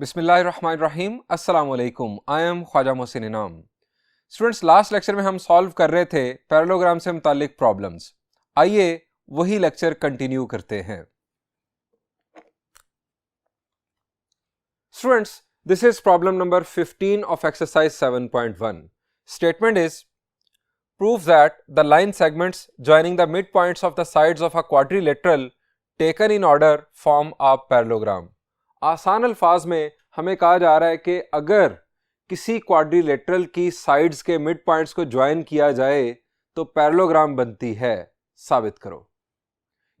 बिस्मिल्लाहिर्रहमानिर्रहीम अस्सलाम वालेकुम। आई एम ख्वाजा मोहसिन इनाम। स्टूडेंट्स, लास्ट लेक्चर में हम सॉल्व कर रहे थे पैरेललोग्राम से मुतालिक प्रॉब्लम्स। आइए वही लेक्चर कंटिन्यू करते हैं। Students, this is problem number 15 of exercise 7.1. Statement is prove that the line segments joining the midpoints of the sides of a quadrilateral taken in order form a parallelogram. आसान अल्फाज में हमें कहा जा रहा है कि अगर किसी क्वाड्रिलेटरल की साइड्स के मिड पॉइंट्स को ज्वाइन किया जाए तो पैरेललोग्राम बनती है, साबित करो।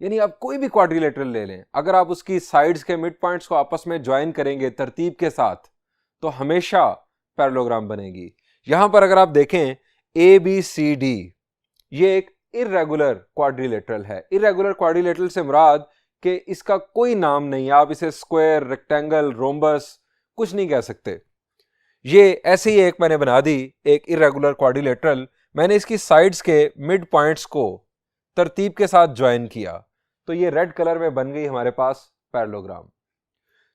यानी आप कोई भी क्वाड्रिलेटरल ले लें, अगर आप उसकी साइड्स के मिड पॉइंट्स को आपस में ज्वाइन करेंगे तरतीब के साथ तो हमेशा पैरेललोग्राम बनेगी। यहां पर अगर आप देखें ABCD, ये एक इर्रेगुलर क्वाड्रिलेटरल है। इर्रेगुलर क्वाड्रिलेटरल से मुराद कि इसका कोई नाम नहीं, आप इसे स्क्वायर, रेक्टेंगल, रोम्बस कुछ नहीं कह सकते। ये ऐसे ही एक मैंने बना दी, एक इर्रेगुलर क्वाड्रिलेटरल। मैंने इसकी साइड्स के मिड पॉइंट्स को तरतीब के साथ ज्वाइन किया तो ये रेड कलर में बन गई हमारे पास पैरेललोग्राम।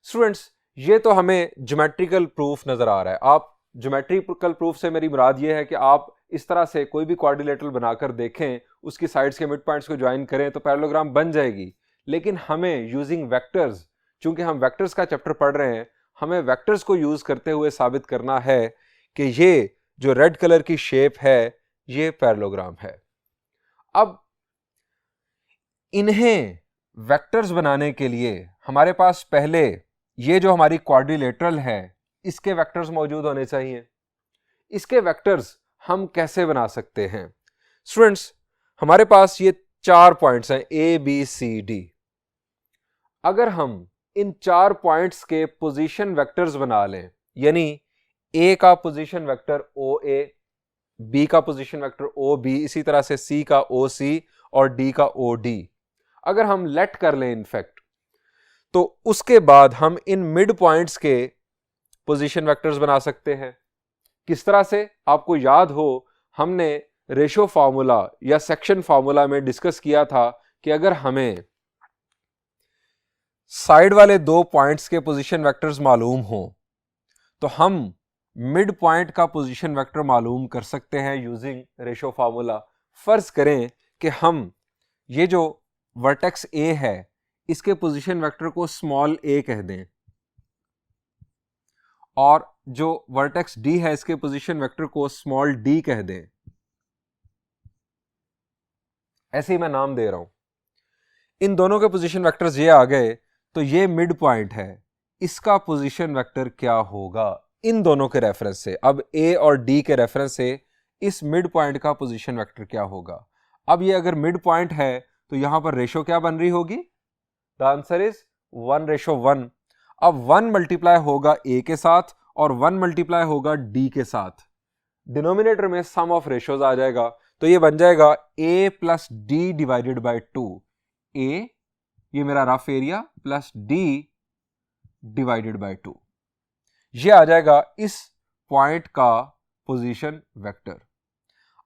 स्टूडेंट्स, ये तो हमें ज्योमेट्रिकल प्रूफ नजर आ रहा है। आप ज्योमेट्रिकल प्रूफ से मेरी मुराद ये है कि आप इस तरह से कोई भी क्वाड्रिलेटरल बनाकर देखें, उसकी साइड्स के मिड पॉइंट्स को ज्वाइन करें तो पैरेललोग्राम बन जाएगी। लेकिन हमें यूजिंग वेक्टर्स, चूंकि हम वेक्टर्स का चैप्टर पढ़ रहे हैं, हमें वेक्टर्स को यूज करते हुए साबित करना है कि ये जो रेड कलर की शेप है ये पैरेललोग्राम है। अब इन्हें वेक्टर्स बनाने के लिए हमारे पास पहले ये जो हमारी क्वाड्रिलेटरल है इसके वेक्टर्स मौजूद होने चाहिए। इसके वेक्टर्स हम कैसे बना सकते हैं? स्टूडेंट्स, हमारे पास ये 4 पॉइंट्स हैं ABCD। अगर हम इन 4 पॉइंट्स के पोजीशन वेक्टर्स बना लें, यानी A का पोजीशन वेक्टर OA, B का पोजीशन वेक्टर OB, इसी तरह से C का OC और D का OD, अगर हम लेट कर लें इनफैक्ट, तो उसके बाद हम इन मिड पॉइंट्स के पोजीशन वेक्टर्स बना सकते हैं। किस तरह से? आपको याद हो, हमने रेशो फार्मूला या सेक्शन फार्मूला में डिस्कस किया था कि अगर हमें साइड वाले 2 पॉइंट्स के पोजीशन वेक्टर्स मालूम हो तो हम मिड पॉइंट का पोजीशन वेक्टर मालूम कर सकते हैं यूजिंग रेशो फार्मूला। फर्ज करें कि हम ये जो वर्टेक्स A है इसके पोजीशन वेक्टर को स्मॉल a कह दें और जो वर्टेक्स D है इसके पोजीशन वेक्टर को स्मॉल d कह दें। ऐसे ही मैं नाम दे रहा हूं। इन दोनों के पोजीशन वेक्टर्स ये आ गए तो ये मिड पॉइंट है, इसका पोजीशन वेक्टर क्या होगा इन दोनों के रेफरेंस से? अब A और D के रेफरेंस से इस मिड पॉइंट का पोजीशन वेक्टर क्या होगा? अब ये अगर मिड पॉइंट है तो यहां पर रेशो क्या बन रही होगी? The answer is 1:1। अब 1 मल्टीप्लाई होगा A के साथ और 1 मल्टीप्लाई होगा D के साथ। डिनोमिनेटर में सम ऑफ रेशोज आ जाएगा तो ये बन जाएगा A plus D divided by 2। A ये मेरा rough area plus D divided by 2, ये आ जाएगा इस पॉइंट का पोजीशन वेक्टर।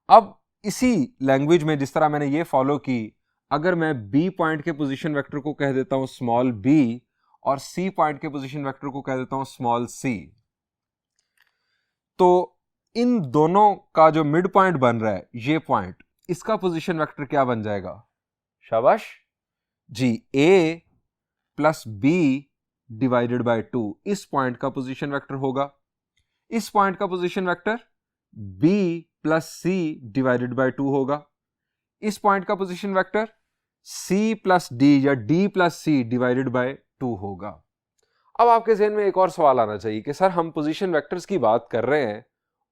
अब इसी लैंग्वेज में जिस तरह मैंने ये फॉलो की, अगर मैं B पॉइंट के पोजीशन वेक्टर को कह देता हूं स्मॉल b और C पॉइंट के पोजीशन वेक्टर को कह देता हूं स्मॉल c, तो इन दोनों का जो मिड पॉइंट बन रहा है ये पॉइंट, इसका पोजीशन वेक्टर क्या बन जाएगा? शाबाश जी, A plus B divided by 2 इस पॉइंट का पोजीशन वेक्टर होगा। इस पॉइंट का position vector B plus C divided by 2 होगा। इस पॉइंट का position vector C plus D या D plus C divided by 2 होगा। अब आपके ज़हन में एक और सवाल आना चाहिए कि सर हम पोजीशन वेक्टर्स की बात कर रहे हैं,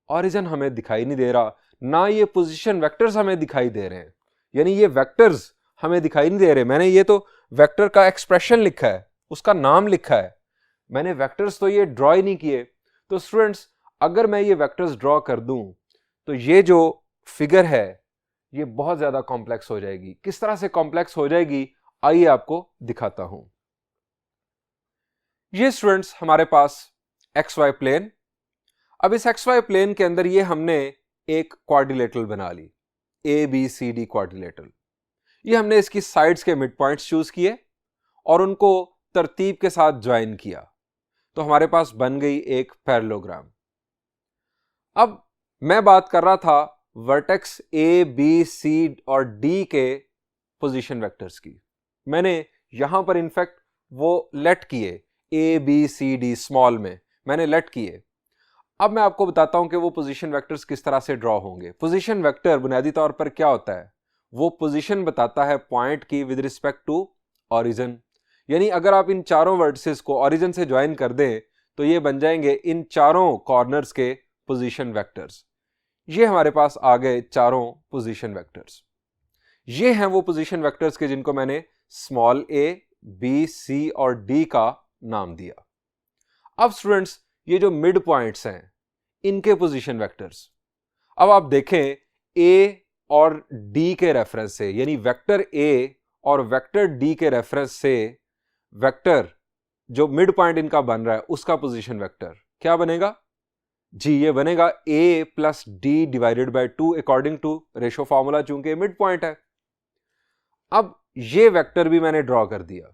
ऑरिजिन हमें दिखाई नहीं दे रहा, ना ये पोजीशन वेक्टर्स हमें दिखाई दे रहे हैं, यानी ये वेक्टर्स हमें दिखाई नहीं दे रहे। मैंने ये तो वेक्टर का एक्सप्रेशन लिखा है, उसका नाम लिखा है, मैंने वेक्टर्स तो ये ड्रॉ ही नहीं किए। तो स्टूडेंट्स, अगर मैं ये वेक्टर्स ड्रॉ कर दूं तो ये जो फिगर है ये बहुत ज्यादा कॉम्प्लेक्स हो जाएगी। किस तरह से कॉम्प्लेक्स हो जाएगी आइए आपको दिखाता हूं। ये स्टूडेंट्स हमारे पास XY प्लेन। अब इस XY प्लेन के अंदर ये हमने एक क्वाड्रिलेटरल बना ली, ABCD क्वाड्रिलेटरल। ये हमने इसकी साइड्स के मिड पॉइंट्स चूज किए और उनको तरतीब के साथ ज्वाइन किया। तो हमारे पास बन गई एक पैरेललोग्राम। अब मैं बात कर रहा था वर्टेक्स ए बी सी और डी के पोजीशन वेक्टर्स की। मैंने यहां पर इनफैक्ट वो लेट किए, A B C D small में मैंने लेट किए। अब मैं आपको बताता हूं कि वो पोजीशन वेक्टर्स किस तरह से ड्रॉ होंगे। पोजीशन वेक्टर बुनियादी तौर पर क्या होता है, वो पोजीशन बताता है पॉइंट की विद रिस्पेक्ट टू ऑरिजिन। यानी अगर आप इन चारों वर्टिसेस को ऑरिजिन से ज्वाइन कर दें तो ये बन जाएंगे इन चारों कॉर्नर्स के पोजीशन वेक्टर्स। ये हमारे पास आ गए चारों पोजीशन वेक्टर्स। ये हैं वो पोजीशन वेक्टर्स के जिनको मैंने स्मॉल ए बी सी और डी का नाम दिया। अब स्टूडेंट्स, ये जो मिड पॉइंट्स हैं इनके पोजीशन वेक्टर्स, अब आप देखें ए और डी के रेफरेंस से, यानी वेक्टर ए और वेक्टर डी के रेफरेंस से वेक्टर जो मिड पॉइंट इनका बन रहा है उसका पोजीशन वेक्टर क्या बनेगा जी, ये बनेगा a plus D divided by 2 according to ratio formula, चूंकि मिड पॉइंट है। अब ये वेक्टर भी मैंने ड्रॉ कर दिया।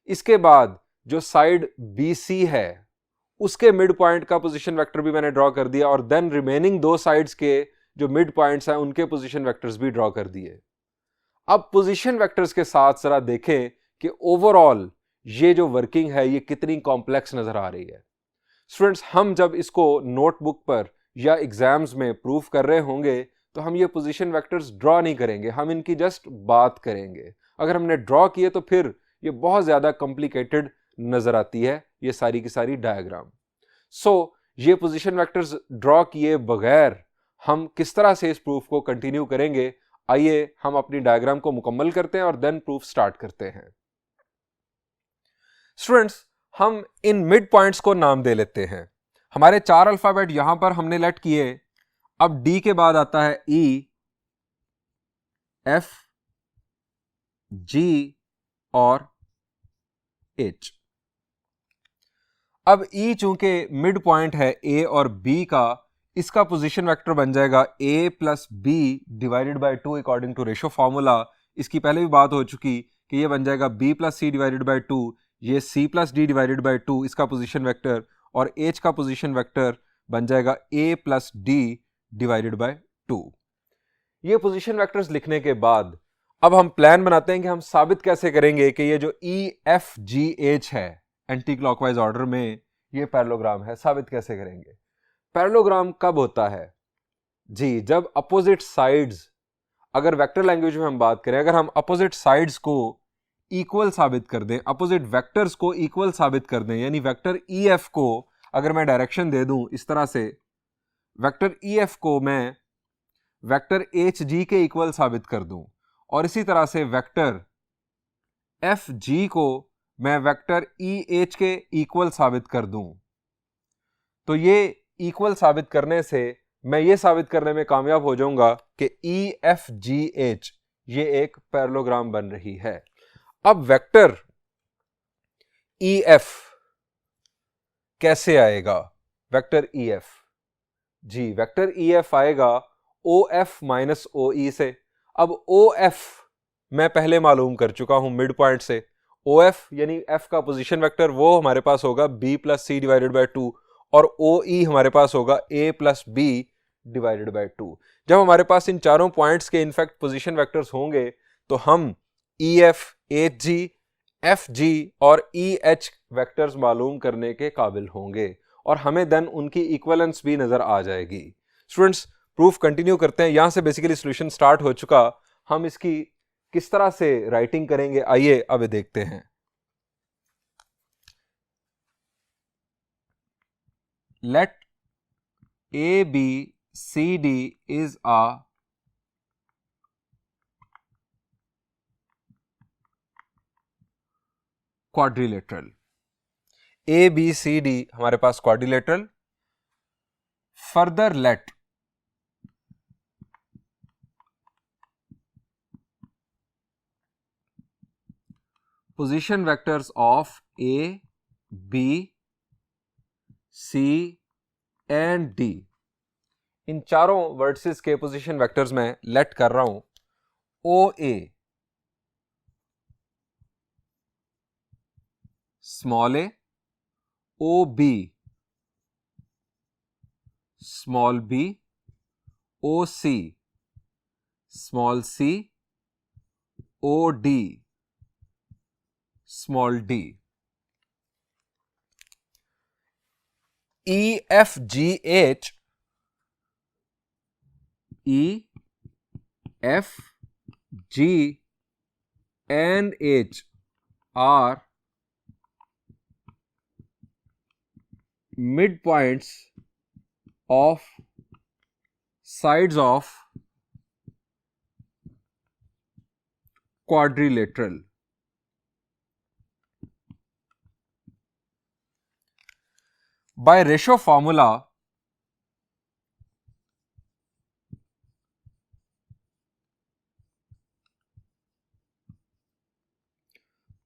इसके बाद जो साइड BC है उसके मिड पॉइंट का पोजीशन वेक्टर भी मैंने ड्रॉ कर दिया, और देन रिमेनिंग दो साइड्स के जो मिड पॉइंट्स हैं उनके पोजीशन वेक्टर्स भी ड्रॉ कर दिए। अब पोजीशन वेक्टर्स के साथ जरा देखें कि ओवरऑल ये जो वर्किंग है ये कितनी कॉम्प्लेक्स नजर आ रही है। स्टूडेंट्स, हम जब इसको नोटबुक पर या एग्जाम्स में प्रूफ कर रहे होंगे तो हम ये पोजीशन वेक्टर्स ड्रॉ नहीं करेंगे, हम इनकी जस्ट बात करेंगे। अगर हमने ड्रॉ किए तो फिर ये बहुत ज्यादा कॉम्प्लिकेटेड नजर आती है ये सारी की सारी डायग्राम। सो ये पोजीशन वेक्टर्स ड्रॉ किए बगैर हम किस तरह से इस प्रूफ को कंटिन्यू करेंगे, आइए हम अपनी डायग्राम को मुकम्मल करते हैं और देन प्रूफ स्टार्ट करते हैं। स्टूडेंट्स, हम इन मिड पॉइंट्स को नाम दे लेते हैं। हमारे चार अल्फाबेट यहां पर हमने लेट किए। अब डी के बाद आता है ई, एफ, जी और एच। अब ई चूंकि मिड पॉइंट है ए और बी का, इसका पोजीशन वेक्टर बन जाएगा a plus B divided by 2 according to ratio formula. इसकी पहले भी बात हो चुकी कि ये बन जाएगा b plus C divided by 2, ये c plus D divided by 2 इसका पोजीशन वेक्टर, और h का पोजीशन वेक्टर बन जाएगा a plus D divided by 2। ये पोजीशन वेक्टर्स लिखने के बाद अब हम प्लान बनाते हैं कि हम साबित कैसे करेंगे कि ये जो e f g h है एंटी क्लॉकवाइज ऑर्डर में ये पैरेललोग्राम है, साबित कैसे करेंगे। पैरेललोग्राम कब होता है जी, जब अपोजिट साइड्स, अगर वेक्टर लैंग्वेज में हम बात करें, अगर हम अपोजिट साइड्स को इक्वल साबित कर दें, अपोजिट वेक्टर्स को इक्वल साबित कर दें, यानी वेक्टर ई एफ को अगर मैं डायरेक्शन दे दूं इस तरह से, वेक्टर ई एफ को मैं वेक्टर एच जी के इक्वल साबित कर दूं, और इसी तरह से वेक्टर एफ जी को मैं वेक्टर ई एच के इक्वल साबित कर दूं, तो ये इक्वल साबित करने से मैं ये साबित करने में कामयाब हो जाऊंगा कि ई एफ जी एच ये एक पैरेललोग्राम बन रही है। अब वेक्टर ई एफ कैसे आएगा, vector E F G, vector E F आएगा ओ एफ माइनस ओ ई से। अब ओ एफ मैं पहले मालूम कर चुका हूं मिड पॉइंट से, ओ एफ यानी एफ का पोजीशन वेक्टर वो हमारे पास होगा B plus C divided by 2, और ओ ई हमारे पास होगा A plus B divided by 2। जब हमारे पास इन चारों पॉइंट्स के इनफैक्ट पोजीशन वेक्टर्स होंगे तो हम E F, H G, F G और ई एच वेक्टर्स मालूम करने के काबिल होंगे, और हमें देन उनकी इक्वलेंस भी नजर आ जाएगी। स्टूडेंट्स, प्रूफ कंटिन्यू करते हैं। यहां से बेसिकली सॉल्यूशन स्टार्ट हो चुका, हम इसकी किस तरह से राइटिंग करेंगे आइए अब देखते हैं। Let ABCD is a quadrilateral. ABCD हमारे पास quadrilateral. Further let position vectors of A, B, C and D, इन चारों वर्टिसेस के पोजीशन वेक्टर्स में लेट कर रहा हूं ओ ए small A OB small b, OC small c, OD small d. EFGH and H are midpoints of sides of quadrilateral. By ratio formula,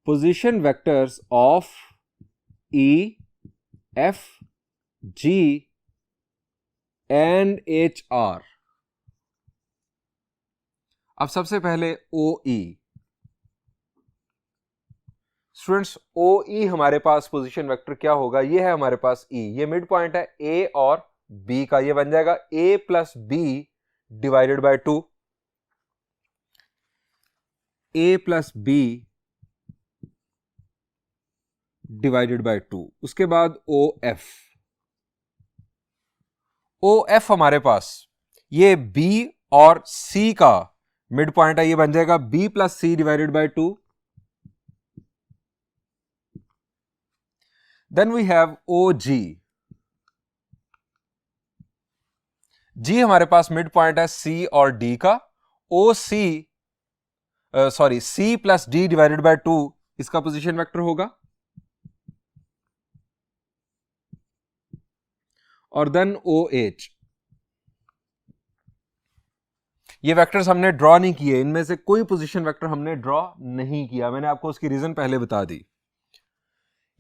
position vectors of E, F, G and H are. अब सबसे पहले OE. Students, OE हमारे पास position vector क्या होगा? ये है हमारे पास E, ये मिड पॉइंट है A और B का, ये बन जाएगा A plus B divided by 2, A plus B divided by 2. उसके बाद OF हमारे पास ये B और C का मिड पॉइंट है, ये बन जाएगा B plus C divided by 2. Then we have OG. G हमारे पास मिड पॉइंट है C और D का. C plus D divided by 2 इसका पोजीशन वेक्टर होगा. और देन OH. ये वेक्टर्स हमने ड्रॉ नहीं किए, इनमें से कोई पोजीशन वेक्टर हमने ड्रॉ नहीं किया, मैंने आपको उसकी रीजन पहले बता दी.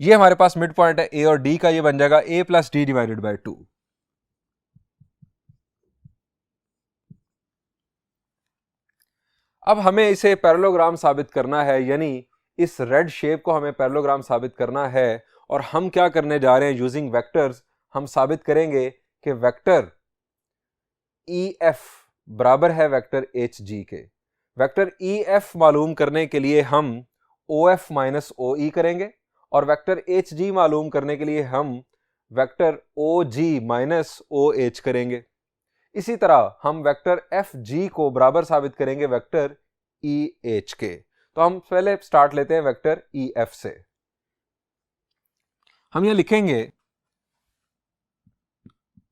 ये हमारे पास मिड पॉइंट है A और D का, ये बन जाएगा A plus D divided by 2. अब हमें इसे पैरेललोग्राम साबित करना है, यानी इस रेड शेप को हमें पैरेललोग्राम साबित करना है. और हम क्या करने जा रहे हैं? यूजिंग वेक्टर्स हम साबित करेंगे कि वेक्टर EF बराबर है वेक्टर HG के. वेक्टर EF मालूम करने के लिए हम OF माइनस OE करेंगे और वेक्टर HG मालूम करने के लिए हम वेक्टर OG माइनस OH करेंगे. इसी तरह हम वेक्टर FG को बराबर साबित करेंगे वेक्टर EH के. तो हम पहले स्टार्ट लेते हैं वेक्टर EF से. हम यह लिखेंगे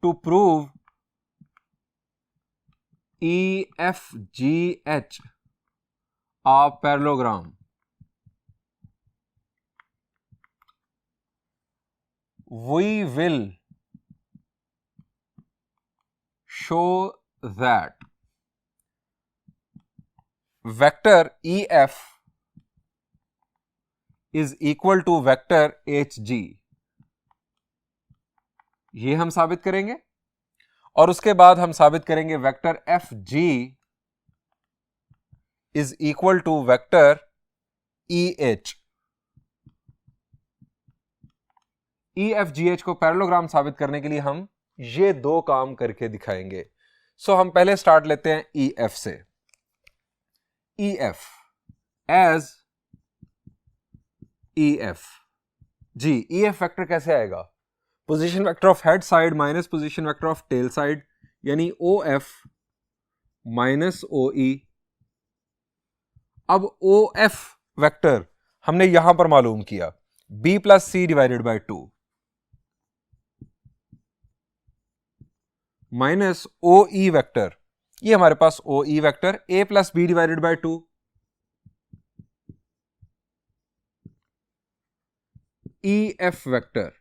to prove EFGH a parallelogram. We will show that vector EF is equal to vector HG. ये हम साबित करेंगे. और उसके बाद हम साबित करेंगे vector FG is equal to vector EH. EFGH को पैरेललोग्राम साबित करने के लिए हम ये दो काम करके दिखाएंगे. सो हम पहले स्टार्ट लेते हैं EF से. EF as EF. जी, EF वेक्टर कैसे आएगा? Position vector of head side minus position vector of tail side, यानी OF माइनस OE. अब OF वेक्टर हमने यहां पर मालूम किया B plus C divided by 2 minus OE vector, ये हमारे पास OE vector A plus B divided by 2. EF vector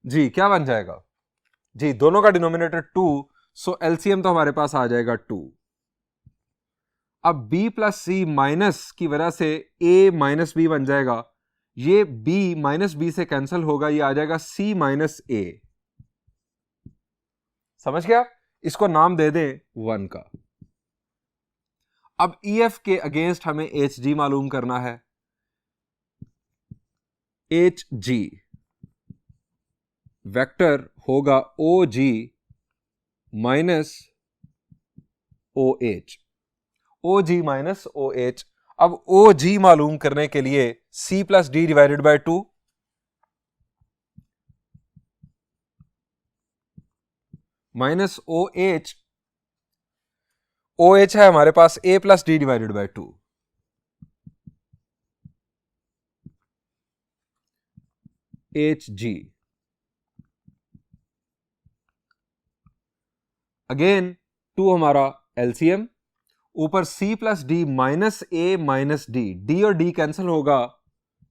जी क्या बन जाएगा? जी दोनों का डिनोमिनेटर 2, सो एलसीएम तो हमारे पास आ जाएगा 2. अब B प्लस C माइनस की वजह से A माइनस B बन जाएगा. ये B माइनस B से कैंसिल होगा, ये आ जाएगा C माइनस A. समझ गया? इसको नाम दे दें 1 का. अब EF के अगेंस्ट हमें HG मालूम करना है. HG वेक्टर होगा O G minus O H, O G minus O H. अब ओ जी मालूम करने के लिए C plus D divided by 2 minus O H, O H है हमारे पास A plus D divided by 2, H G. Again 2 हमारा एलसीएम, ऊपर C plus D minus A minus D, D और डी कैंसिल होगा,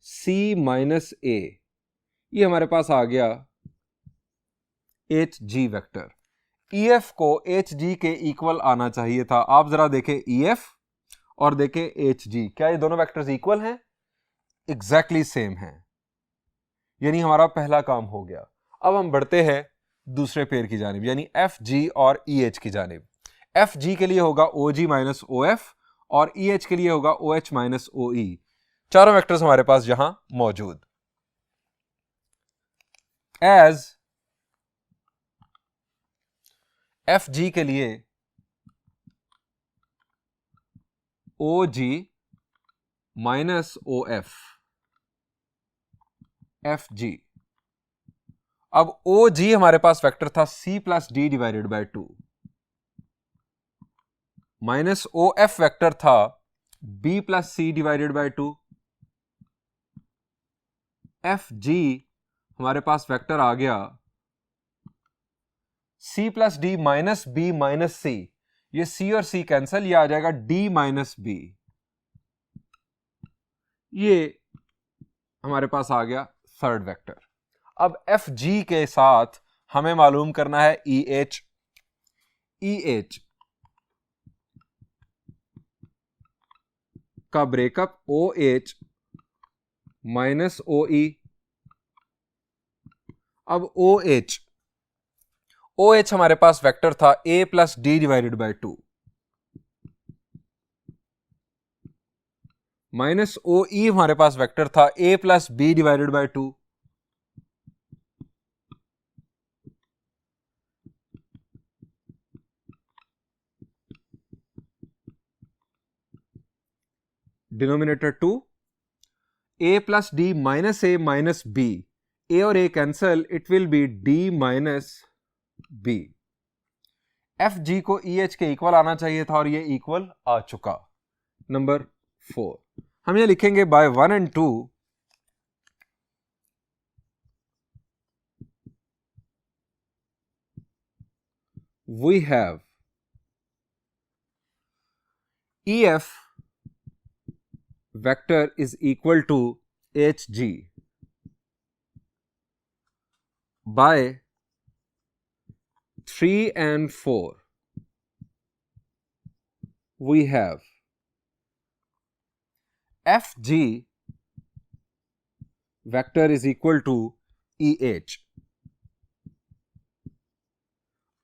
सी माइनस ए, ये हमारे पास आ गया एच जी वेक्टर। ईएफ को एच जी के इक्वल आना चाहिए था। आप जरा देखें ईएफ और देखें एच जी, क्या ये दोनों वेक्टर्स इक्वल हैं? एग्जैक्टली सेम हैं, यानी हमारा पहला काम हो गया। अब हम बढ़ते हैं दूसरे पेयर की जानिब, यानी एफ जी और ई एच की जानिब। एफ जी के लिए होगा O G minus O F और ई एच के लिए होगा ओ एच माइनस ओ ई। चारों वेक्टर्स हमारे पास यहां मौजूद। एज एफ जी के लिए O G minus O F, F G. अब ओ जी हमारे पास वेक्टर था C plus D divided by 2, minus O F vector था B plus C divided by 2। F G हमारे पास वेक्टर आ गया C plus D minus B minus C, ये सी और सी कैंसल, ये आ जाएगा डी माइनस बी, ये हमारे पास आ गया थर्ड वेक्टर। अब एफ जी के साथ हमें मालूम करना है ई एच। ई एच का breakup O H minus O E. अब ओ एच हमारे पास वेक्टर था A plus D divided by 2, minus O E हमारे पास वेक्टर था A plus B divided by 2। Denominator 2, A plus D minus A minus B, A और A cancel, it will be D minus B. F G को E H के equal आना चाहिए था और ये इक्वल आ चुका। नंबर 4 हम ये लिखेंगे bye 1 and 2 we have EF vector is equal to HG by 3 and 4 we have FG vector is equal to EH।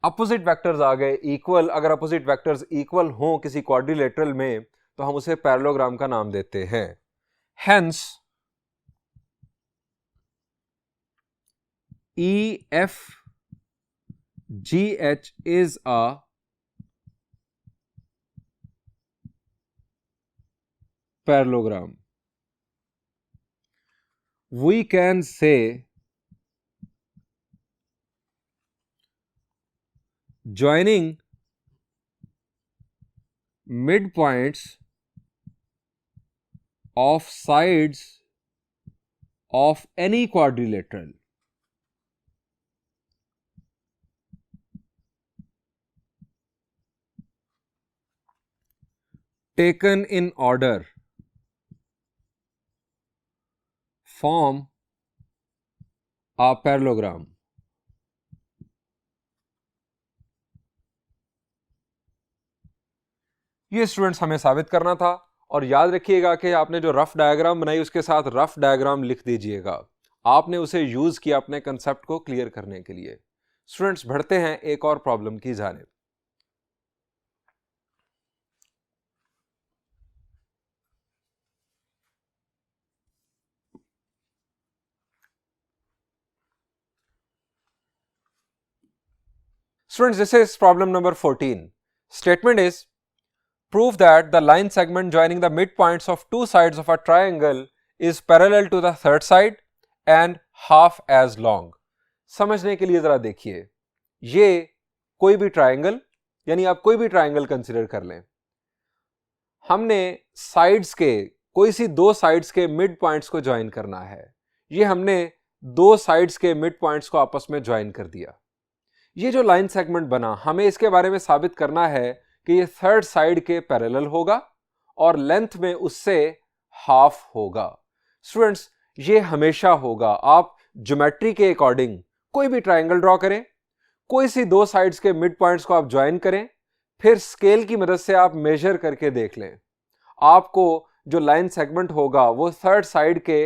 Opposite vectors आ गए इक्वल। अगर अपोजिट वेक्टर्स इक्वल हों किसी क्वाड्रिलेटरल में तो हम उसे पैरेललोग्राम का नाम देते हैं। Hence EF GH is a parallelogram. We can say joining midpoints of sides of any quadrilateral taken in order form a parallelogram। ये स्टूडेंट्स हमें साबित करना था। और याद रखिएगा कि आपने जो रफ डायग्राम बनाई उसके साथ रफ डायग्राम लिख दीजिएगा। आपने उसे यूज किया अपने कंसेप्ट को क्लियर करने के लिए। स्टूडेंट्स बढ़ते हैं एक और प्रॉब्लम की जानिब। Students, this is problem number 14. Statement is, prove that the line segment joining the midpoints of two sides of a triangle is parallel to the third side and half as long. समझने के लिए जरा देखिए, ये कोई भी triangle, यानी आप कोई भी ट्राइंगल कंसिडर कर लें, हमने साइड्स के कोई सी दो साइड्स के मिड पॉइंट्स को ज्वाइन करना है. ये हमने दो साइड्स के मिड पॉइंट्स को आपस में ज्वाइन कर दिया. ये जो लाइन सेगमेंट बना, हमें इसके बारे में साबित करना है कि ये थर्ड साइड के पैरेलल होगा और लेंथ में उससे हाफ होगा. स्टूडेंट्स, ये हमेशा होगा. आप ज्योमेट्री के अकॉर्डिंग कोई भी ट्राइंगल ड्रॉ करें, कोई सी दो साइड्स के मिड पॉइंट्स को आप ज्वाइन करें, फिर स्केल की मदद से आप मेजर करके देख लें, आपको जो लाइन सेगमेंट होगा वो थर्ड साइड के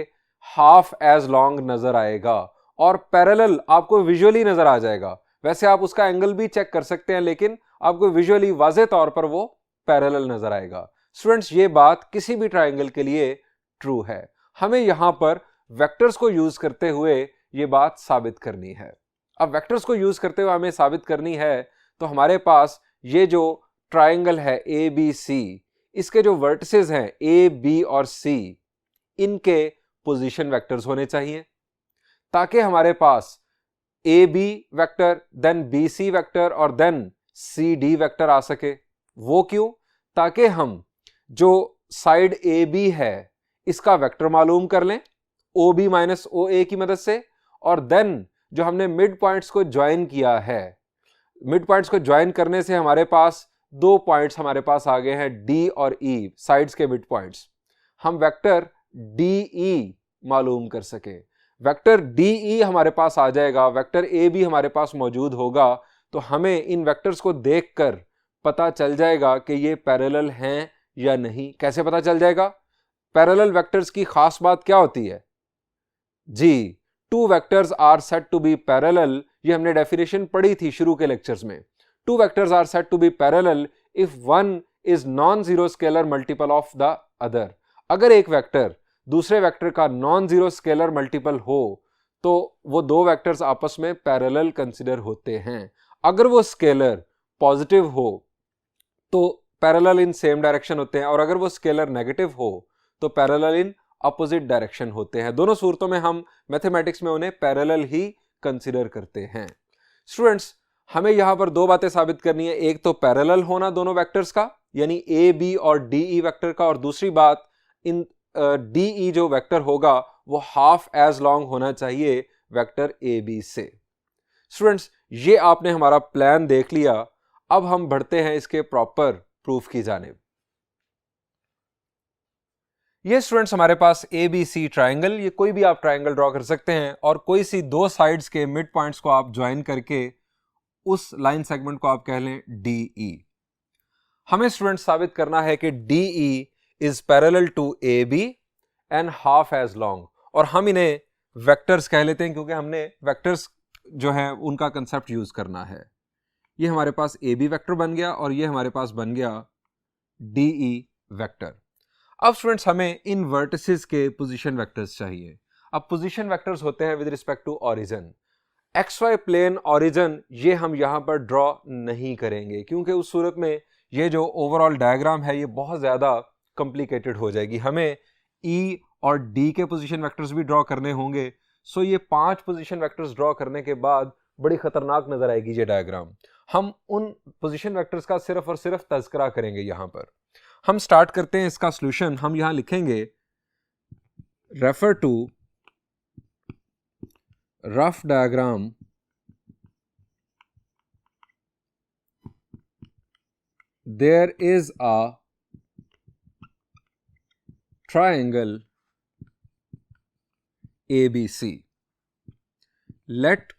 हाफ एज लॉन्ग नजर आएगा और पैरेलल आपको विजुअली नजर आ जाएगा. वैसे आप उसका एंगल भी चेक कर सकते हैं, लेकिन आपको विजुअली वाज़े तौर पर वो पैरेलल नजर आएगा. स्टूडेंट्स, ये बात किसी भी ट्राइंगल के लिए ट्रू है. हमें यहां पर वेक्टर्स को यूज करते हुए ये बात साबित करनी है. अब वेक्टर्स को यूज करते हुए हमें साबित करनी है, तो हमारे पास ये जो ट्राइंगल है ए बी सी, इसके जो वर्टिसेस हैं ए बी और सी, इनके पोजीशन वेक्टर्स होने चाहिए, ताकि हमारे पास A B vector, then B C vector और देन सी डी वेक्टर आ सके. वो क्यों? ताकि हम जो साइड ए बी है इसका वेक्टर मालूम कर लें ओ बी माइनस ओ ए की मदद से, और देन जो हमने मिड पॉइंट्स को ज्वाइन किया है, मिड पॉइंट्स को ज्वाइन करने से हमारे पास दो पॉइंट्स हमारे पास आ गए हैं डी और ई, साइड्स के मिड पॉइंट्स. हम वेक्टर डी ई मालूम कर सके. वेक्टर डी ई हमारे पास आ जाएगा, वेक्टर ए बी हमारे पास मौजूद होगा, तो हमें इन वेक्टर्स को देखकर पता चल जाएगा कि ये पैरेलल हैं या नहीं. कैसे पता चल जाएगा? पैरेलल वेक्टर्स की खास बात क्या होती है जी? Two vectors are said to be parallel. ये हमने डेफिनेशन पढ़ी थी शुरू के लेक्चर्स में. Two vectors are said to be parallel if one is non zero scalar multiple of the other. अगर एक वेक्टर दूसरे वेक्टर का नॉन जीरो स्केलर मल्टीपल हो तो वो दो वेक्टर्स आपस में पैरेलल कंसिडर होते हैं. अगर वो स्केलर पॉजिटिव हो तो पैरेलल इन सेम डायरेक्शन होते हैं, और अगर वो स्केलर नेगेटिव हो तो पैरेलल इन अपोजिट डायरेक्शन होते हैं. दोनों सूरतों में हम मैथमेटिक्स में उन्हें पैरेलल ही कंसिडर करते हैं. स्टूडेंट्स, हमें यहां पर दो बातें साबित करनी है. एक तो पैरेलल होना दोनों वेक्टर्स का, यानी ए बी और डी ई वेक्टर का, और दूसरी बात इन डी ई जो वेक्टर होगा वो हाफ एज लॉन्ग होना चाहिए वेक्टर ए बी से. स्टूडेंट्स, ये आपने हमारा प्लान देख लिया. अब हम बढ़ते हैं इसके प्रॉपर प्रूफ की जानिब. ये स्टूडेंट्स हमारे पास ए बी सी ट्राइंगल, ये कोई भी आप ट्राइंगल ड्रॉ कर सकते हैं, और कोई सी दो साइड्स के मिड पॉइंट्स को आप ज्वाइन करके उस लाइन सेगमेंट को आप कह लें डी ई. हमें स्टूडेंट्स साबित करना है कि D E is parallel to A B and half as long, और हम इन्हें वेक्टर्स कह लेते हैं क्योंकि हमने वेक्टर्स जो है उनका कंसेप्ट यूज करना है. ये हमारे पास ए बी वेक्टर बन गया और ये हमारे पास बन गया डी ई वेक्टर. अब स्टूडेंट्स, हमें इन वर्टिसेस के पोजीशन वेक्टर्स चाहिए. अब पोजीशन वेक्टर्स होते हैं with respect to origin. X Y plane origin ये हम यहां पर ड्रॉ नहीं करेंगे, क्योंकि उस सूरत में ये जो ओवरऑल डायग्राम है ये बहुत ज्यादा कॉम्प्लिकेटेड हो जाएगी. हमें ई और डी के पोजीशन वेक्टर्स भी ड्रॉ करने होंगे. सो ये 5 पोजीशन वेक्टर्स ड्रॉ करने के बाद बड़ी खतरनाक नजर आएगी ये डायग्राम. हम उन पोजीशन वेक्टर्स का सिर्फ और सिर्फ तज़किरा करेंगे. यहां पर हम स्टार्ट करते हैं इसका सॉल्यूशन. हम यहां लिखेंगे refer to rough diagram there is a triangle ABC. Let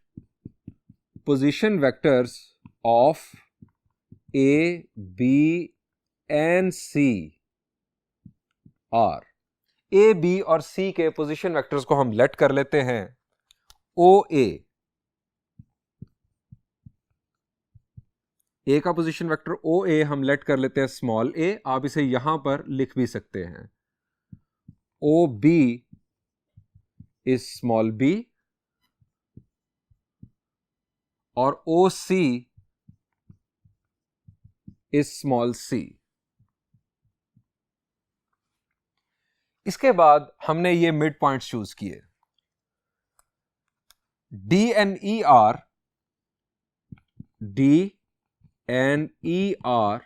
position vectors of A, B and C are. A, B और C के पोजीशन वेक्टर्स को हम लेट कर लेते हैं OA. A का पोजीशन वेक्टर OA हम लेट कर लेते हैं स्मॉल a. आप इसे यहां पर लिख भी सकते हैं. OB is small b और OC इज स्मॉल सी। इसके बाद हमने ये मिड पॉइंट्स चूज किए, D and E are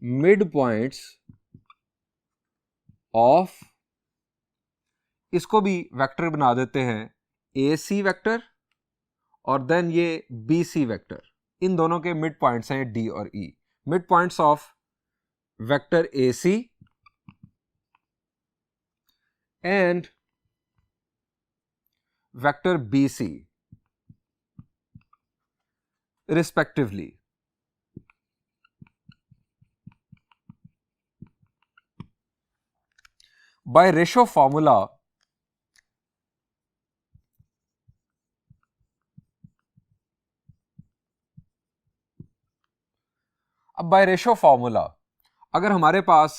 mid points of, इसको भी वेक्टर बना देते हैं ए सी वेक्टर और देन ये बी सी वेक्टर, इन दोनों के मिड पॉइंट्स हैं डी और E. Mid points of vector A C and vector B C respectively. By ratio formula, अब बाय रेशो फॉर्मूला अगर हमारे पास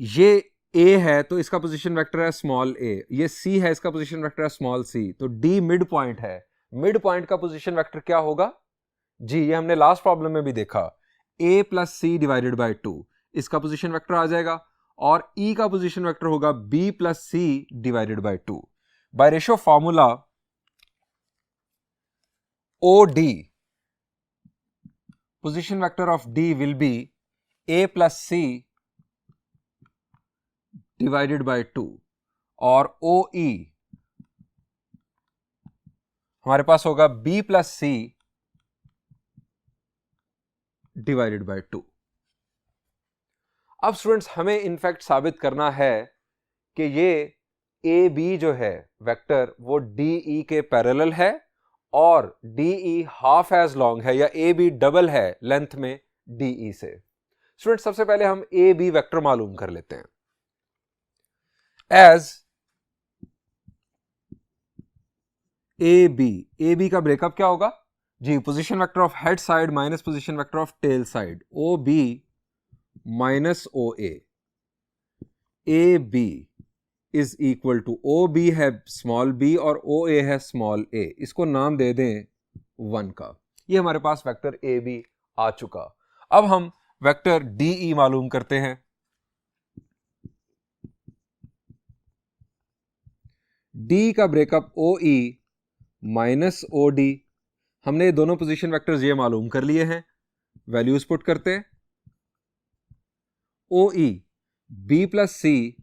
ये A है तो इसका पोजीशन वेक्टर है स्मॉल a, ये C है इसका पोजीशन वेक्टर है स्मॉल c, तो D मिड पॉइंट है। मिड पॉइंट का पोजीशन वेक्टर क्या होगा जी, ये हमने लास्ट प्रॉब्लम में भी देखा, a plus C divided by 2, इसका पोजीशन वेक्टर आ जाएगा, और E का पोजीशन वेक्टर होगा b plus C divided by 2। By ratio formula OD, position vector of D will be a plus c divided by 2, और OE हमारे पास होगा b plus c divided by 2। अब स्टूडेंट्स हमें इनफैक्ट साबित करना है कि ये ए बी जो है वेक्टर वो डी ई के पैरेलल है और D E half as long है, या ए बी डबल है लेंथ में डी ई से। स्टूडेंट सबसे पहले हम ए बी वेक्टर मालूम कर लेते हैं। एज ए बी का ब्रेकअप क्या होगा जी, position vector of head side minus position vector of tail side, O B minus O A B is equal to, O B है स्मॉल बी और ओ ए है स्मॉल ए, इसको नाम दे दें 1 का। ये हमारे पास वेक्टर ए बी आ चुका। अब हम वेक्टर डी ई मालूम करते हैं। डी का ब्रेकअप ओ ई माइनस ओ डी, हमने दोनों पोजीशन वेक्टर्स ये मालूम कर लिए हैं, वैल्यूज पुट करते हैं। O E B plus C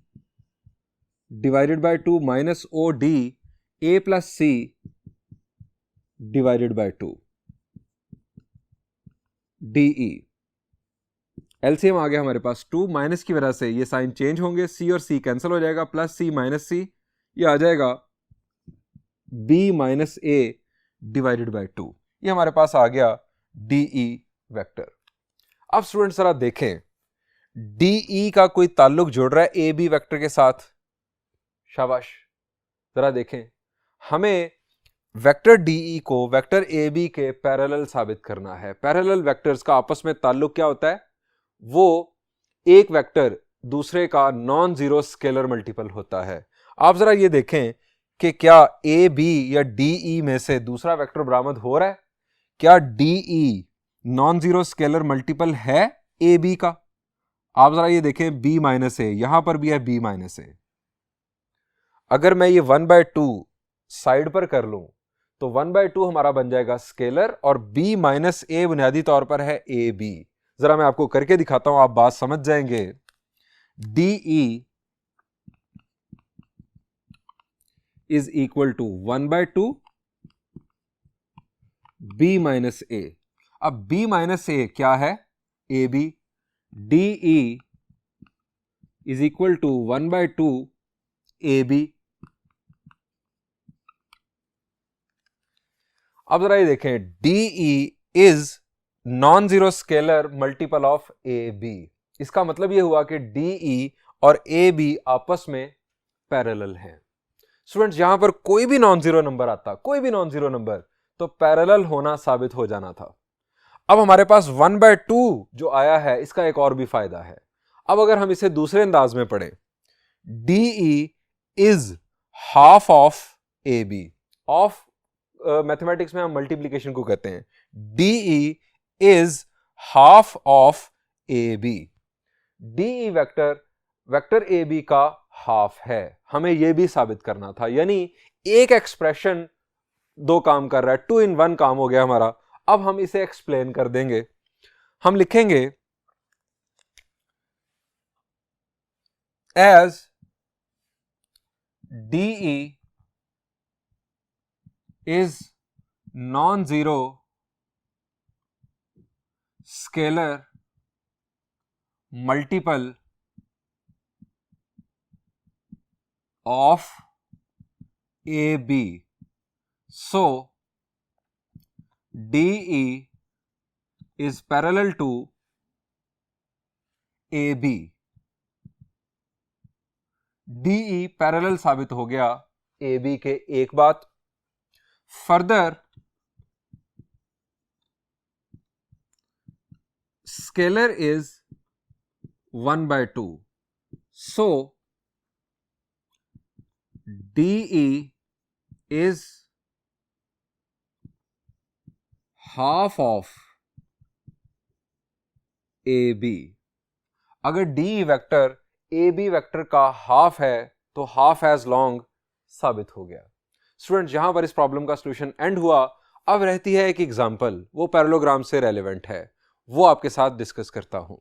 divided by 2 minus O D A plus C divided by 2 D E. LCM आ गया हमारे पास 2, माइनस की वजह से ये साइन चेंज होंगे, सी और सी कैंसिल हो जाएगा, प्लस सी माइनस सी, ये आ जाएगा B minus A divided by 2। ये हमारे पास आ गया डी ई वेक्टर। अब स्टूडेंट जरा देखें डी ई का कोई ताल्लुक जोड़ रहा है ए बी वेक्टर के साथ, शाबाश। जरा देखें, हमें वेक्टर डी ई को वेक्टर ए बी के पैरेलल साबित करना है। पैरेलल वेक्टर्स का आपस में ताल्लुक क्या होता है, वो एक वेक्टर दूसरे का नॉन जीरो स्केलर मल्टीपल होता है। आप जरा ये देखें कि क्या ए बी या डी ई में से दूसरा वेक्टर बरामद हो रहा है, क्या D E non zero scalar multiple है ए बी का। आप जरा ये देखें बी माइनस ए, यहां पर भी है बी माइनस ए। अगर मैं ये 1/2 साइड पर कर लूं तो 1/2 हमारा बन जाएगा स्केलर, और b माइनस ए बुनियादी तौर पर है ए बी। जरा मैं आपको करके दिखाता हूं, आप बात समझ जाएंगे। D E is equal to 1/2 b minus A. अब b माइनस ए क्या है, A B. D E is equal to 1/2 A B. अब जरा ये देखें, D E is non zero scalar multiple of A B. इसका मतलब ये हुआ कि डी ई और ए बी आपस में पैरेलल हैं। स्टूडेंट्स यहां पर कोई भी नॉन जीरो नंबर आता, कोई भी नॉन जीरो नंबर, तो पैरेलल होना साबित हो जाना था। अब हमारे पास 1/2 जो आया है, इसका एक और भी फायदा है। अब अगर हम इसे दूसरे अंदाज में पढ़ें, D E is half of A B. Of mathematics में हम मल्टीप्लीकेशन को कहते हैं। D E is half of AB. DE vector AB का हाफ है, हमें यह भी साबित करना था, यानी एक एक्सप्रेशन दो काम कर रहा है, 2 in 1 काम हो गया हमारा। अब हम इसे एक्सप्लेन कर देंगे। हम लिखेंगे as DE is non-zero scalar multiple of AB. So DE is parallel to AB. DE parallel साबित हो गया AB के। एक बात further, scalar is 1/2, so DE is half of AB. अगर DE वेक्टर AB वेक्टर का हाफ है तो हाफ एज लॉन्ग साबित हो गया। स्टूडेंट्स, यहां पर इस प्रॉब्लम का सॉल्यूशन एंड हुआ। अब रहती है एक एग्जांपल, वो पैरेललोग्राम से रेलेवेंट है, वो आपके साथ डिस्कस करता हूं।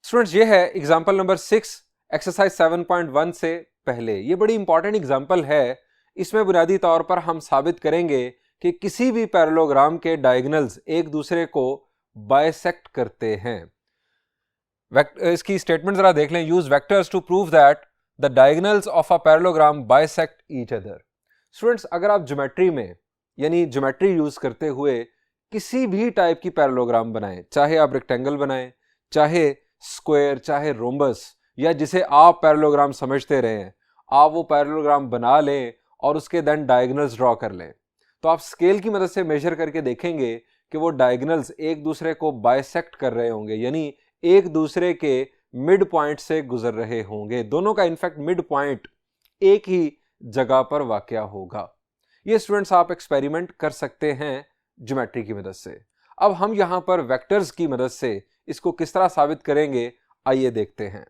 स्टूडेंट्स, ये है एग्जांपल नंबर 6 एक्सरसाइज 7.1 से पहले। ये बड़ी इंपॉर्टेंट एग्जांपल है। इसमें बुनियादी तौर पर हम साबित करेंगे कि किसी भी पैरेललोग्राम के डायगोनल्स एक दूसरे को बाइसेक्ट करते हैं। इसकी स्टेटमेंट जरा देख लें। Use vectors to prove that the diagonals of a parallelogram bisect each other. Students, अगर आप ज्योमेट्री में यानी ज्योमेट्री यूज करते हुए किसी भी टाइप की पैरेललोग्राम बनाएं, चाहे आप रेक्टेंगल बनाएं, चाहे स्क्वायर, चाहे रोम्बस, या जिसे आप पैरेललोग्राम समझते रहे हैं, आप वो पैरेललोग्राम बना लें और उसके देन डायगोनल्स ड्रॉ कर लें, तो आप स्केल की मदद से मेजर करके देखेंगे कि वो डायगोनल्स एक दूसरे को बाइसेक्ट कर रहे होंगे, यानी एक दूसरे के मिड पॉइंट से गुजर रहे होंगे। दोनों का इनफैक्ट मिड पॉइंट एक ही जगह पर वाक़या होगा। ये स्टूडेंट्स आप एक्सपेरिमेंट कर सकते हैं ज्योमेट्री की मदद से। अब हम यहां पर वेक्टर्स की मदद से इसको किस तरह साबित करेंगे, आइए देखते हैं।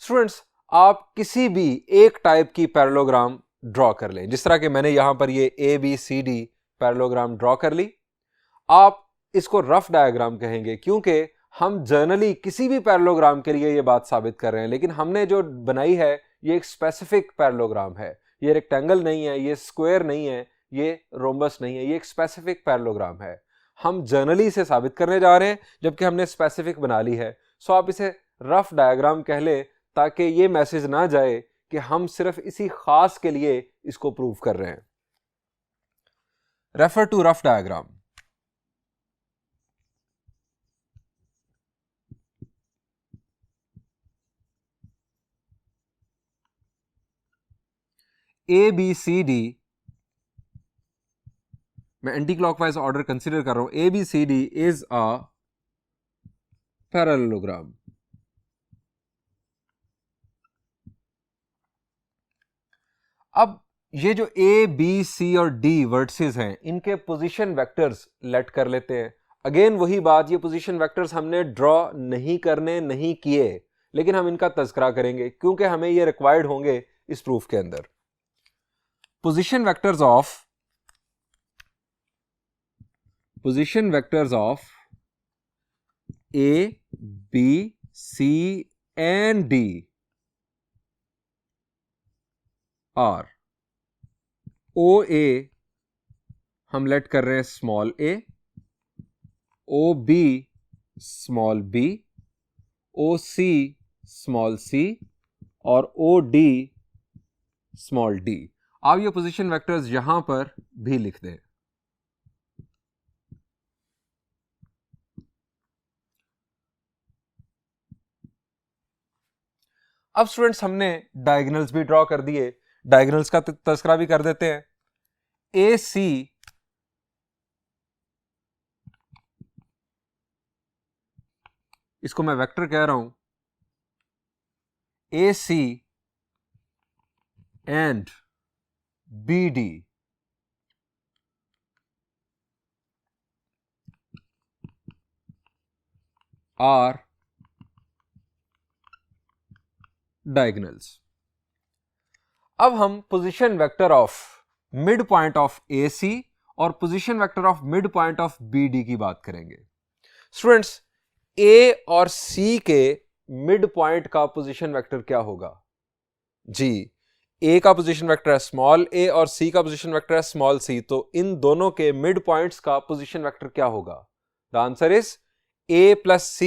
स्टूडेंट्स, आप किसी भी एक टाइप की पैरेललोग्राम ड्रॉ कर लें, जिस तरह के मैंने यहां पर ये ABCD पैरेललोग्राम ड्रॉ कर ली। आप इसको रफ डायग्राम कहेंगे, क्योंकि हम जनरली किसी भी पैरेललोग्राम के लिए ये बात साबित कर रहे हैं, लेकिन हमने जो बनाई है ये एक स्पेसिफिक पैरेललोग्राम है। ये रेक्टेंगल नहीं है, ये स्क्वायर नहीं है, ये रोम्बस नहीं है, ये एक स्पेसिफिक पैरेललोग्राम है। हम जनरली इसे साबित करने जा रहे हैं, जबकि हमने स्पेसिफिक बना ली है। सो आप इसे रफ डायग्राम कह ले, ताकि ये मैसेज ना जाए कि हम सिर्फ इसी खास के लिए इसको प्रूव कर रहे हैं। Refer to rough diagram. ABCD, मैं एंटी क्लॉकवाइज ऑर्डर कंसीडर कर रहा हूं। ABCD is a parallelogram. अब ये जो A, B, C और D वर्टिसेस हैं, इनके पोजीशन वेक्टर्स लेट कर लेते हैं। अगेन वही बात, ये पोजीशन वेक्टर्स हमने ड्रॉ नहीं करने नहीं किए, लेकिन हम इनका तज़किरा करेंगे क्योंकि हमें ये रिक्वायर्ड होंगे इस प्रूफ के अंदर। Position vectors of A, B, C and D are OA हम लेट कर रहे हैं small a, OB small b, OC small c और OD स्मॉल d। आप ये पोजीशन वेक्टर्स यहां पर भी लिख दें। अब स्टूडेंट्स, हमने डायगोनल्स भी ड्रॉ कर दिए, डायगोनल्स का तज़किरा भी कर देते हैं। AC इसको मैं वेक्टर कह रहा हूं, AC and BD are diagonals. अब हम position vector of mid point of AC और position vector of mid point of BD की बात करेंगे। स्टूडेंट्स, A और C के मिड पॉइंट का पोजीशन वेक्टर क्या होगा? जी, A का पोजीशन वेक्टर है स्मॉल a और C का पोजीशन वेक्टर है स्मॉल c, तो इन दोनों के मिड पॉइंट्स का पोजीशन वेक्टर क्या होगा? The answer is A plus C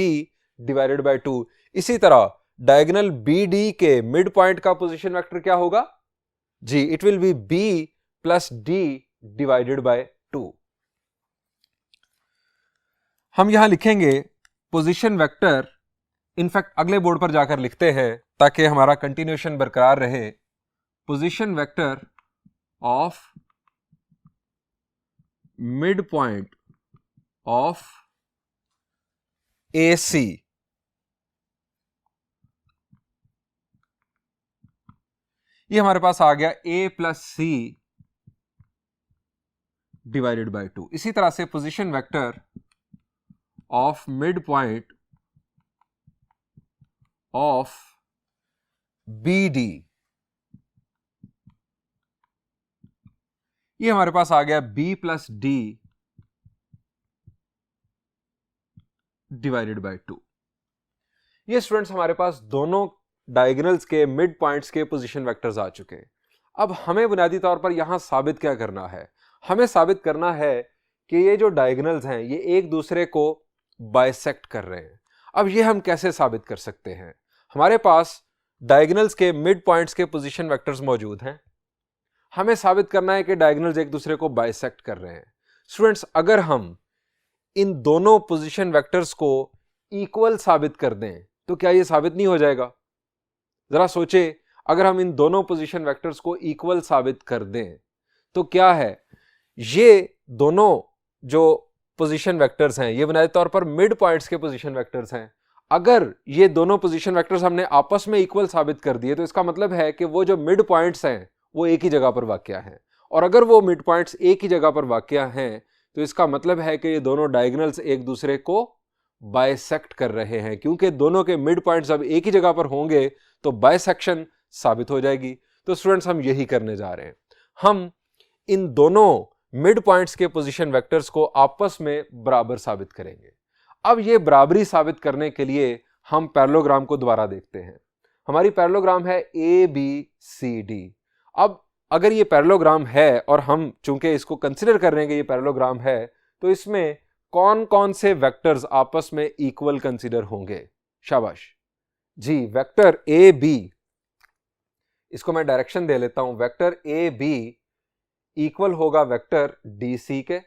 divided by 2। इसी तरह डायगोनल BD के मिड पॉइंट का पोजीशन वेक्टर क्या होगा? जी, it will be B plus D divided by 2। हम यहां लिखेंगे पोजीशन वेक्टर, इनफैक्ट अगले बोर्ड पर जाकर लिखते हैं ताकि हमारा कंटिन्यूएशन बरकरार रहे। Position vector of mid point of AC, ये हमारे पास आ गया A plus C divided by 2। इसी तरह से position vector of mid point of BD, ये हमारे पास आ गया B plus D divided by 2। ये स्टूडेंट्स हमारे पास दोनों डायगोनल्स के मिड पॉइंट्स के पोजीशन वेक्टर्स आ चुके हैं। अब हमें बुनियादी तौर पर यहां साबित क्या करना है? हमें साबित करना है कि ये जो डायगोनल्स हैं ये एक दूसरे को बाइसेक्ट कर रहे हैं। अब ये हम कैसे साबित कर सकते हैं? हमारे पास डायगोनल्स के मिड पॉइंट्स के पोजीशन वेक्टर्स मौजूद हैं। हमें साबित करना है कि डायगोनल्स एक दूसरे को बाइसेक्ट कर रहे हैं। स्टूडेंट्स, अगर हम इन दोनों पोजीशन वेक्टर्स को इक्वल साबित कर दें तो क्या ये साबित नहीं हो जाएगा? जरा सोचे, अगर हम इन दोनों पोजीशन वेक्टर्स को इक्वल साबित कर दें तो क्या है, ये दोनों जो पोजीशन वेक्टर्स हैं ये बुनियादी तौर पर मिड पॉइंट्स के पोजीशन वेक्टर्स हैं। अगर ये दोनों पोजीशन वेक्टर्स हमने आपस में इक्वल साबित कर दिए तो इसका मतलब है कि वो जो मिड पॉइंट्स हैं वो एक ही जगह पर वाक़या हैं, और अगर वो मिड पॉइंट्स एक ही जगह पर वाक़या हैं तो इसका मतलब है कि ये दोनों डायगोनल्स एक दूसरे को बाइसेक्ट कर रहे हैं। क्योंकि दोनों के मिड पॉइंट्स अब एक ही जगह पर होंगे तो बाइसेक्शन साबित हो जाएगी। तो स्टूडेंट्स, हम यही करने जा रहे हैं। हम इन दोनों मिड पॉइंट्स के पोजीशन वेक्टर्स को आपस में बराबर साबित करेंगे। अब ये बराबरी साबित करने के लिए हम पैरेललोग्राम को दोबारा देखते हैं। हमारी पैरेललोग्राम है ABCD। अब अगर ये पैरेललोग्राम है और हम चूंकि इसको कंसिडर कर रहे हैं कि ये पैरेललोग्राम है, तो इसमें कौन कौन से वेक्टर्स आपस में इक्वल कंसिडर होंगे? शाबाश जी, वेक्टर AB, इसको मैं डायरेक्शन दे लेता हूं। वेक्टर AB इक्वल होगा वेक्टर DC के,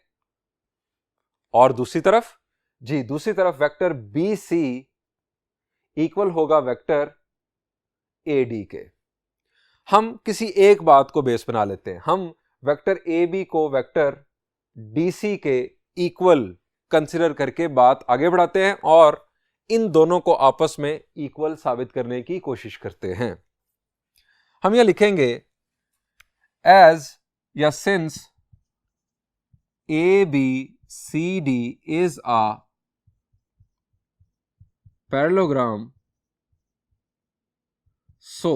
और दूसरी तरफ वेक्टर BC इक्वल होगा वेक्टर AD के। हम किसी एक बात को बेस बना लेते हैं। हम वेक्टर AB को वेक्टर DC के इक्वल कंसिडर करके बात आगे बढ़ाते हैं और इन दोनों को आपस में इक्वल साबित करने की कोशिश करते हैं। हम यह लिखेंगे एज या since ABCD is a parallelogram, so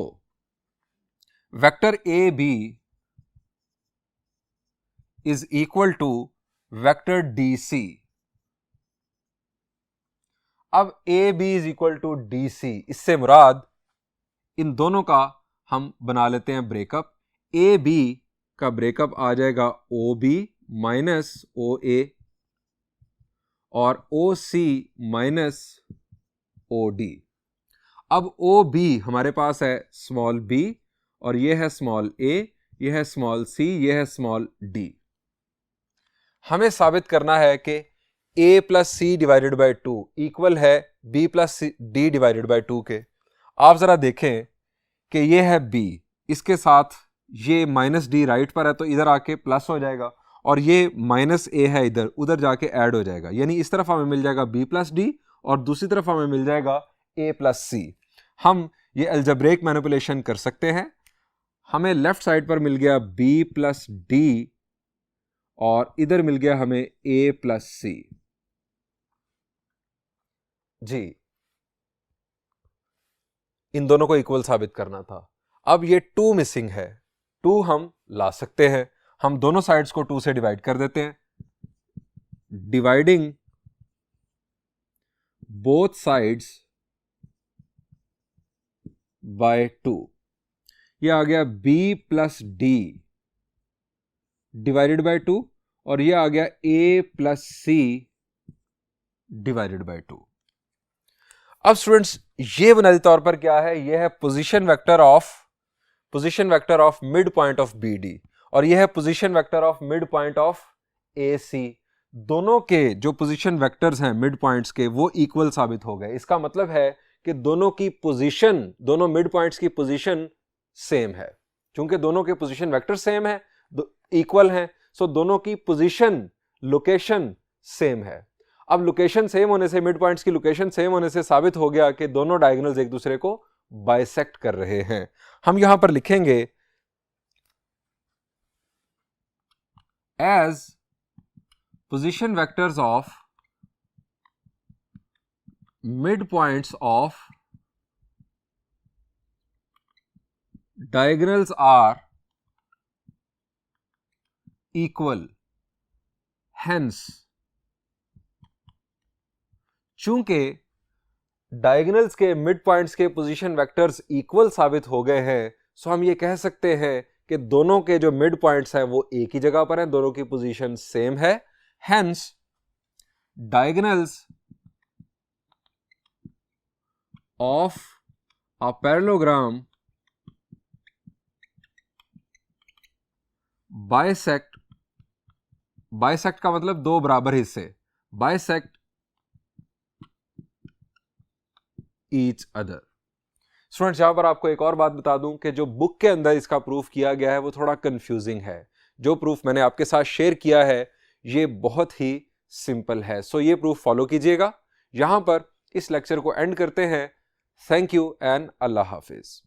vector AB is equal to vector DC। अब AB is equal to DC, इससे मुराद इन दोनों का हम बना लेते हैं ब्रेकअप। AB का ब्रेकअप आ जाएगा OB माइनस OA और OC माइनस OD। अब OB हमारे पास है स्मॉल b और ये है स्मॉल a, ये है स्मॉल c, ये है स्मॉल d। हमें साबित करना है कि a plus C divided by 2 equal है b plus D divided by 2 के। आप जरा देखें कि ये है b, इसके साथ ये माइनस डी राइट पर है तो इधर आके प्लस हो जाएगा, और ये माइनस ए है इधर, उधर जाके ऐड हो जाएगा, यानी इस तरफ हमें मिल जाएगा b प्लस डी और दूसरी तरफ हमें मिल जाएगा a प्लस सी। हम ये अलजेब्रिक मैनिपुलेशन कर सकते हैं। हमें लेफ्ट साइड पर मिल गया b प्लस डी और इधर मिल गया हमें a प्लस सी। जी, इन दोनों को इक्वल साबित करना था। अब ये 2 मिसिंग है, 2 हम ला सकते हैं। हम दोनों साइड्स को 2 से डिवाइड कर देते हैं। डिवाइडिंग बोथ साइड्स बाय 2, ये आ गया b plus D divided by 2 और ये आ गया a plus C divided by 2। अब स्टूडेंट्स, ये बुनियादी तौर पर क्या है, ये है position vector of mid point of B D और ये है position vector of mid point of A C. दोनों के जो पोजीशन वेक्टर्स हैं मिड पॉइंट्स के वो इक्वल साबित हो गए। इसका मतलब है कि दोनों की पोजीशन, दोनों मिड पॉइंट्स की पोजीशन सेम है। क्योंकि दोनों के पोजीशन वेक्टर सेम है, इक्वल हैं, सो दोनों की पोजीशन लोकेशन सेम है। अब लोकेशन सेम होने से, मिड पॉइंट्स की लोकेशन सेम होने से साबित हो गया कि दोनों डायगोनल्स एक दूसरे को बाइसेक्ट कर रहे हैं। हम यहां पर लिखेंगे as position vectors of mid points of diagonals are equal, hence चूंकि डायगोनल्स के मिड पॉइंट्स के पोजीशन वेक्टर्स इक्वल साबित हो गए हैं, सो हम ये कह सकते हैं कि दोनों के जो मिड पॉइंट्स हैं वो एक ही जगह पर हैं, दोनों की पोजीशन सेम है। Hence diagonals of a parallelogram bisect का मतलब दो बराबर हिस्से, बाइसेक्ट ईच अदर। स्टूडेंट्स, यहां पर आपको एक और बात बता दूं कि जो बुक के अंदर इसका प्रूफ किया गया है वो थोड़ा कंफ्यूजिंग है। जो प्रूफ मैंने आपके साथ शेयर किया है ये बहुत ही सिंपल है, सो ये प्रूफ फॉलो कीजिएगा। यहां पर इस लेक्चर को एंड करते हैं। Thank you and Allah Hafiz.